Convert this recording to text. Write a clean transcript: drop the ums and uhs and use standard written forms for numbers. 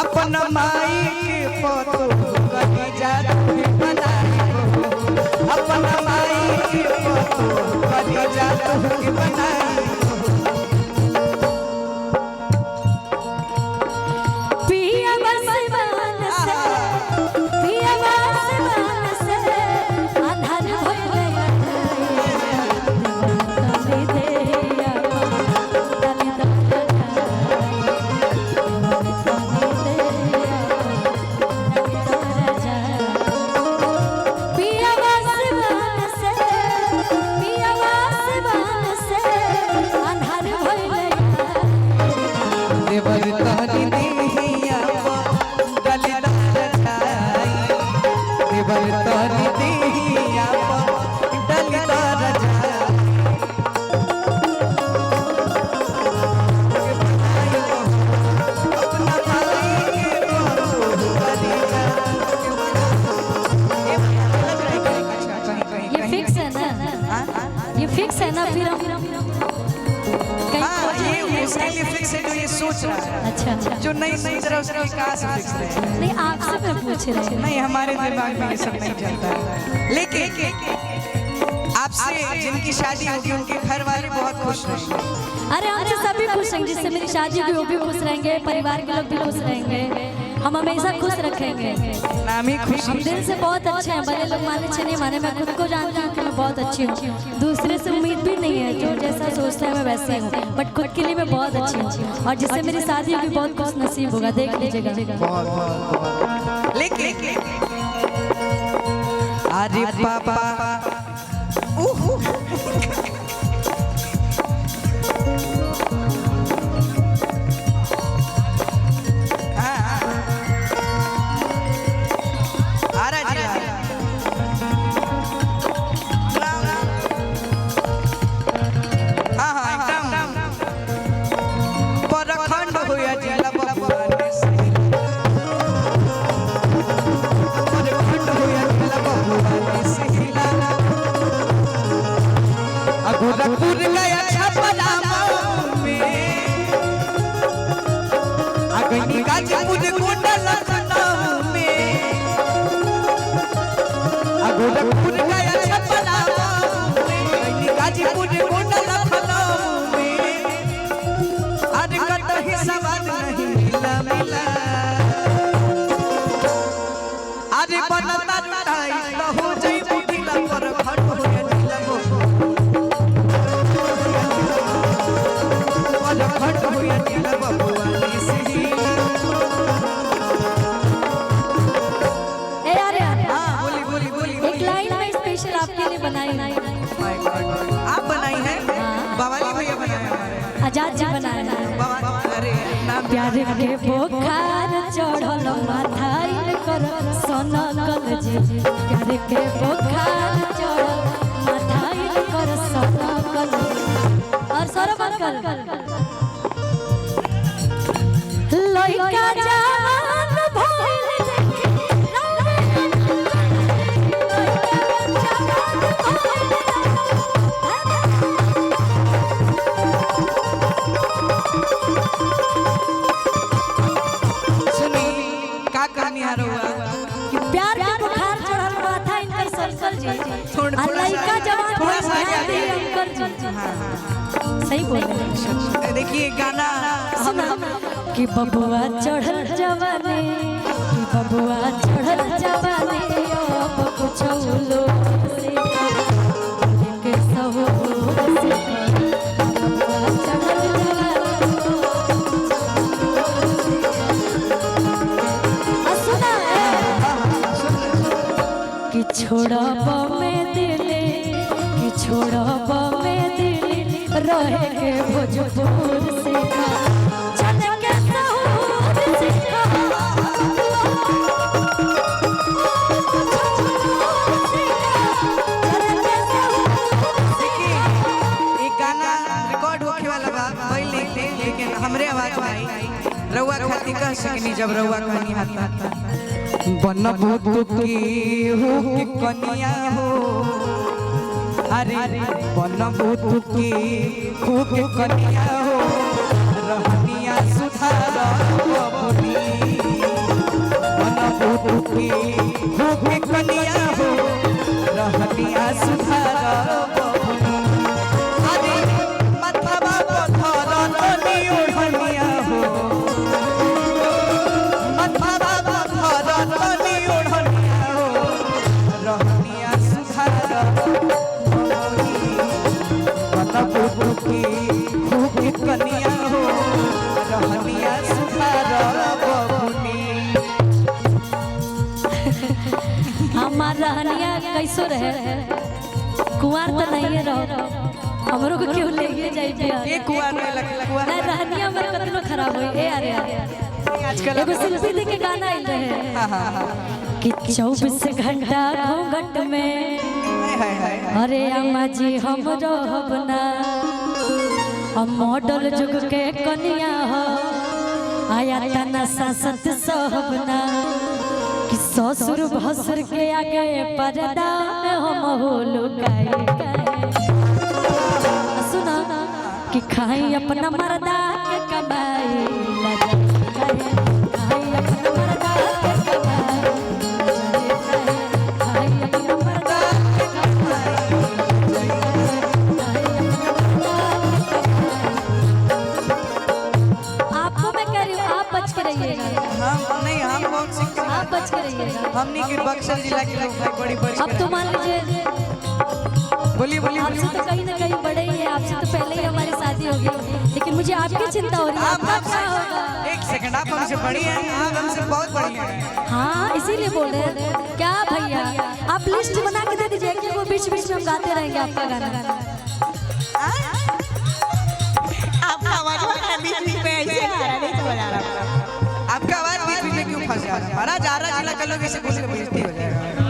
अपन माई के पतो कभी जादू बनाई अपन माई के पतो कभी जादू बनाई फिक्स है ना फिर उसके लिए फिक्स है जो ये सोच रहा है। अच्छा जो नहीं सोच रहा उसके कहाँ से फिक्स है? नहीं आपसे मैं पूछ रही हूँ। नहीं हमारे दिमाग में ये सब नहीं चलता है। लेकिन आपसे जिनकी शादी होगी उनके घर वाले बहुत खुश रहेंगे। अरे हमसे सभी खुश रहेंगे, जिससे मेरी शादी होगी वो भी खुश रहेंगे, परिवार के लोग भी खुश रहेंगे, हम हमेशा खुश रखेंगे। नाम ही खुश। हम दिल से बहुत अच्छे हैं, भले लोग माने अच्छे नहीं माने, मैं खुद को जानती हूँ कि मैं बहुत अच्छी हूँ। दूसरे से उम्मीद भी नहीं है, जो जैसा सोचता है मैं वैसे ही हूँ, बट खुद के लिए मैं बहुत अच्छी हूँ और जिससे मेरी शादी होगी बहुत खुश नसीब होगा, देख लीजिएगा। लेकिन अरे पापा गोरखपुर गया छपरा में अगनी गाजीपुर गोंडा लखनऊ में गोरखपुर गया छपरा में अगनी गाजीपुर गोंडा लखनऊ में आज कतही सवाल नहीं मिला आज बनता लुटाई तो हो जाई बुढ़िला पर खट हो गया खट हुआ नीला बबुआ से बोली एक लाइन में स्पेशल आपके लिए बनाई। आप बनाई है? बवाली भैया बनाया हमारे, आजाद जी बनाया है। अरे प्यार के बोखार चढ़ल माथाई कर सोना कल जी, प्यार के बोखार चढ़ल माथाई कर सोना कल और सरो कर लइका जान भइल सुनी का कहानी हुआ कि प्यार के बुखार चढ़ल माथा इनकर सर्कल जी और लइका जवान भइल अंकल जी। सही बोल रहे हैं। देखिए गाना सुना कि बबुआ चढ़ल जवानी, कि बबुआ चढ़ल जवानी अब कुछ लो से के सहो से बबुआ चढ़ल जवानी सुना कि छोड़ब में दिले, कि छोड़ब में दिले रहे के भोजपुर से हमरे आवाज भाई रउआ खाती कह सकनी जब रउआ कहानी हाथा बन भूत की हो कि कनिया हो अरे बन भूत की हो कि कनिया हो रहनिया सुधार बबुनी कहानियां कैसो रहे कुंवार तो नहीं रहो हमरो को क्यों लेके जाई बिया ये कुआर में कुआर ना रहनिया में कतनो खराब होई ए अरे आजकल एगो शिल्पी दे के गाना आइल रहे हां हां हां कि 24 घंटा घूंघट में हाय हाय अरे अम्मा जी हम रहबना हम मॉडल जुग के कनिया हो आया तना सासत सहबना कि ससुर भसुर के आगे पर्दा में हम हो लुकाए सुना कि खाई अपना मर्दा के कमाई खाई अपना मर्दा के कमाई खाई अपना मर्दा के कमाई आपको मैं कह रही हूँ आप बच के रहिएगा हम नहीं हम बहुत सीख आप बच के रहिएगा हमनी के बक्सर जिला के लोग भाई बड़ी बड़ी अब तो मान लीजिए बोलिए बोलिए आपसे तो कहीं ना कहीं बड़े ही है आपसे तो पहले ही हमारी शादी हो गई लेकिन मुझे आपकी चिंता हो रही है आपका क्या होगा एक सेकंड आप हमसे बड़ी हैं आप हमसे बहुत बड़ी हैं हाँ इसीलिए बोल रहे हैं क्या भैया आप लिस्ट बना के दे दीजिए कि वो बीच बीच में हम गाते रहेंगे आपका गाना आपका आवाज बीच में ऐसे आ रहा नहीं तो बजा रहा आपका आवाज बीच में क्यों फंस जा रहा है? हमारा जा रहा जिला का लोग ऐसे बोल के बेइज्जती हो जाएगा।